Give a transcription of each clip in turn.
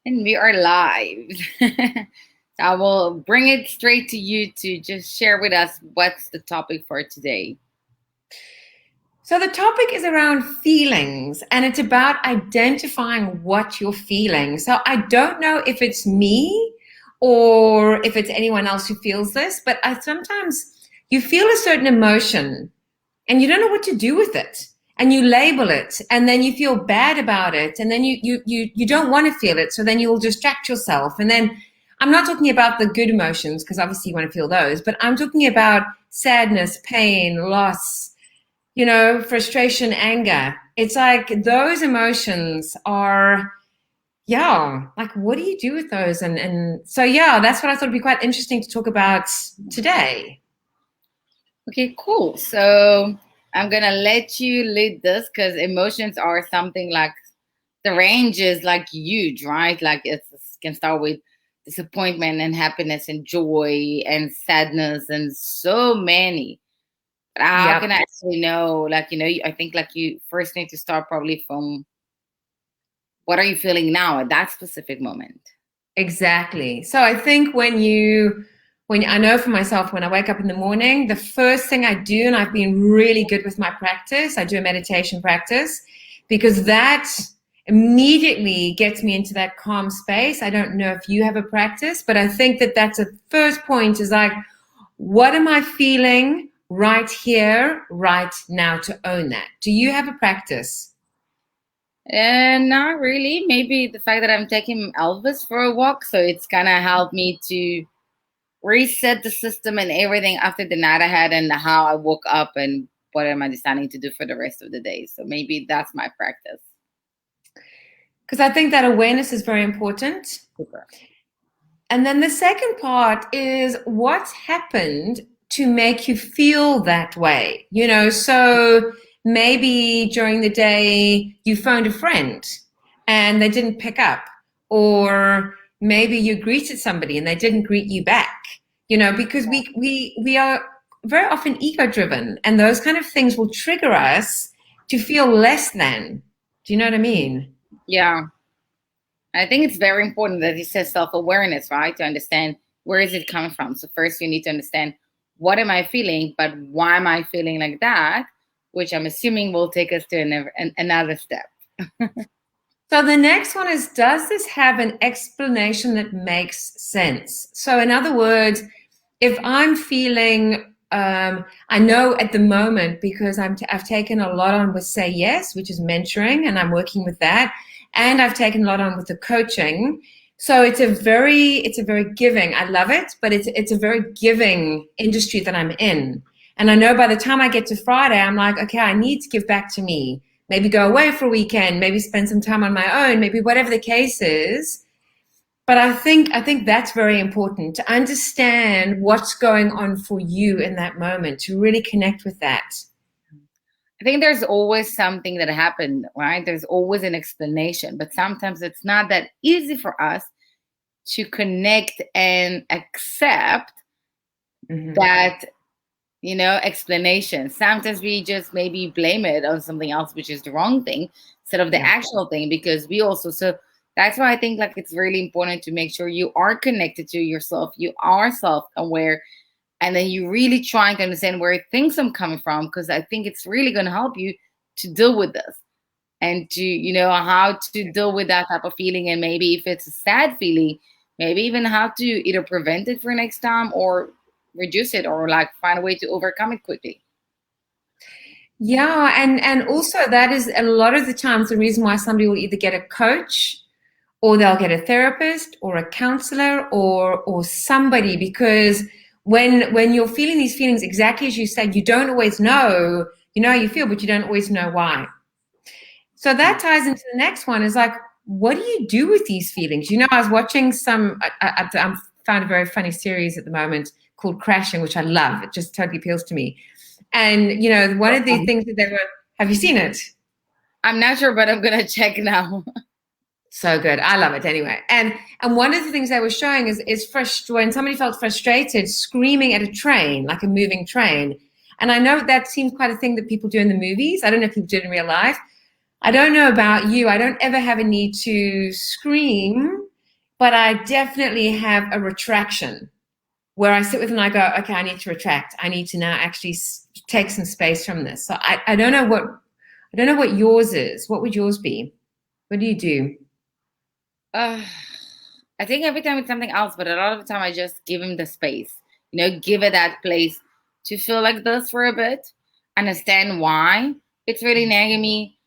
And we are live. So I will bring it straight to you to just share with us what's the topic for today. So the topic is around feelings, and it's about identifying what you're feeling. So I don't know if it's me or if it's anyone else who feels this, but I sometimes you feel a certain emotion and you don't know what to do with it. And you label it, and then you feel bad about it, and then you don't want to feel it, so then you'll distract yourself. And then I'm not talking about the good emotions, because obviously you want to feel those, but I'm talking about sadness, pain, loss, frustration, anger. It's like those emotions are, yeah, like what do you do with those? And so, yeah, that's what I thought would be quite interesting to talk about today. Okay, cool. So I'm gonna let you lead this because emotions are something like the range is like huge, right? Like it can start with disappointment and happiness and joy and sadness and so many. But how Yep. can I actually know? Like, I think like you first need to start probably from what are you feeling now at that specific moment? Exactly. So I think when I know for myself, when I wake up in the morning, the first thing I do, and I've been really good with my practice, I do a meditation practice because that immediately gets me into that calm space. I don't know if you have a practice, but I think that that's a first point is like, what am I feeling right here, right now to own that? Do you have a practice? And not really. Maybe the fact that I'm taking Elvis for a walk, so it's gonna help me to reset the system and everything after the night I had and how I woke up and what am I deciding to do for the rest of the day. So maybe that's my practice. Because I think that awareness is very important. Super. And then the second part is what's happened to make you feel that way. So maybe during the day you phoned a friend and they didn't pick up, or maybe you greeted somebody and they didn't greet you back. Because we are very often ego driven, and those kind of things will trigger us to feel less than. Do you know what I mean? Yeah. I think it's very important that he says self-awareness, right? To understand where is it coming from. So first you need to understand what am I feeling, but why am I feeling like that? Which I'm assuming will take us to another step. So the next one is, does this have an explanation that makes sense? So in other words, if I'm feeling, I know at the moment because I've taken a lot on with Say Yes, which is mentoring, and I'm working with that, and I've taken a lot on with the coaching. So it's a very giving. I love it, but it's a very giving industry that I'm in. And I know by the time I get to Friday, I'm like, okay, I need to give back to me. Maybe go away for a weekend, maybe spend some time on my own, maybe whatever the case is. But I think that's very important to understand what's going on for you in that moment, to really connect with that. I think there's always something that happened, right? There's always an explanation, but sometimes it's not that easy for us to connect and accept Mm-hmm. that, explanation. Sometimes we just maybe blame it on something else, which is the wrong thing instead of the Yeah. actual thing, because we also, so that's why I think like it's really important to make sure you are connected to yourself, you are self-aware, and then you really trying to understand where things are coming from, because I think it's really going to help you to deal with this and to how to deal with that type of feeling, and maybe if it's a sad feeling, maybe even how to either prevent it for next time or reduce it or like find a way to overcome it quickly. Yeah, and also that is a lot of the times the reason why somebody will either get a coach or they'll get a therapist or a counselor or somebody, because when you're feeling these feelings, exactly as you said, you don't always know, how you feel, but you don't always know why. So that ties into the next one, is like, what do you do with these feelings? I was watching I found a very funny series at the moment called Crashing, which I love. It just totally appeals to me. And, one of the things that they were, have you seen it? I'm not sure, but I'm gonna check now. So good. I love it anyway. And one of the things they were showing is when somebody felt frustrated, screaming at a train, like a moving train. And I know that seems quite a thing that people do in the movies. I don't know if people do it in real life. I don't know about you. I don't ever have a need to scream, but I definitely have a retraction where I sit with and I go, okay, I need to retract. I need to now actually take some space from this. So I don't know what yours is. What would yours be? What do you do? Uh, I think every time it's something else, but a lot of the time I just give him the space, give it that place to feel like this for a bit, understand why it's really nagging me.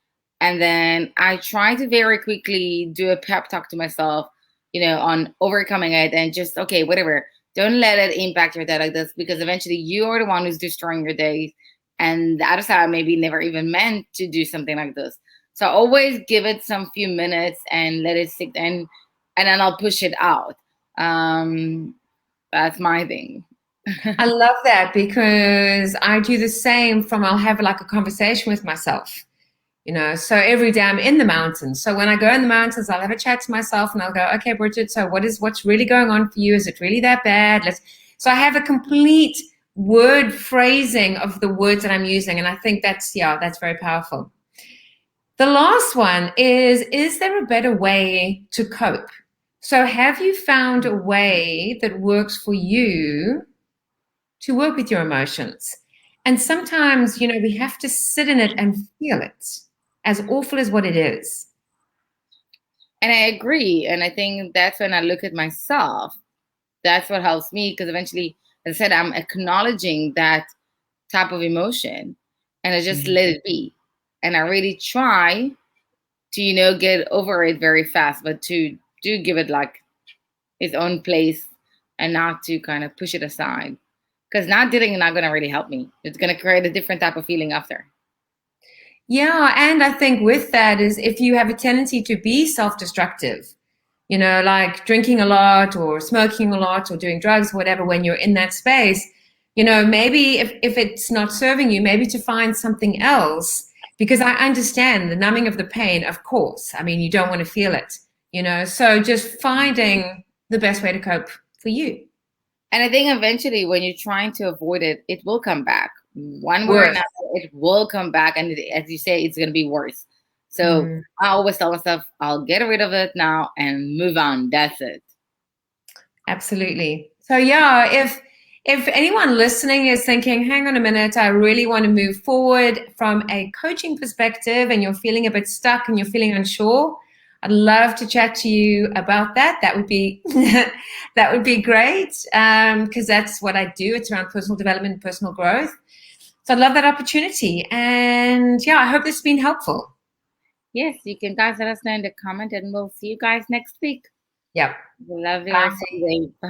And then I try to very quickly do a pep talk to myself, on overcoming it and just, okay, whatever. Don't let it impact your day like this because eventually you are the one who's destroying your days. And the other side maybe never even meant to do something like this. So always give it some few minutes and let it sit and then I'll push it out. That's my thing. I love that because I do the same I'll have like a conversation with myself. So every day I'm in the mountains. So when I go in the mountains, I'll have a chat to myself and I'll go, okay, Bridget, so what's really going on for you? Is it really that bad? So I have a complete word phrasing of the words that I'm using. And I think that's very powerful. The last one is there a better way to cope? So have you found a way that works for you to work with your emotions? And sometimes, we have to sit in it and feel it, as awful as what it is. And I agree. And I think that's when I look at myself. That's what helps me because eventually, as I said, I'm acknowledging that type of emotion and I just let it be. And I really try to, get over it very fast, but to do give it like its own place and not to kind of push it aside. Because not dealing is not going to really help me. It's going to create a different type of feeling after. Yeah, and I think with that is if you have a tendency to be self-destructive, like drinking a lot or smoking a lot or doing drugs, whatever, when you're in that space, maybe if it's not serving you, maybe to find something else, because I understand the numbing of the pain, of course. I mean, you don't want to feel it, so just finding the best way to cope for you. And I think eventually when you're trying to avoid it, it will come back. One way or Worse. another, it will come back. And as you say, it's going to be worse. So I always tell myself, I'll get rid of it now and move on. That's it. Absolutely. So yeah, if anyone listening is thinking, hang on a minute, I really want to move forward from a coaching perspective and you're feeling a bit stuck and you're feeling unsure, I'd love to chat to you about that. That would be that would be great because that's what I do. It's around personal development, personal growth. So I'd love that opportunity. And yeah, I hope this has been helpful. Yes, you can guys let us know in the comment and we'll see you guys next week. Yep. Love you. Bye. Bye.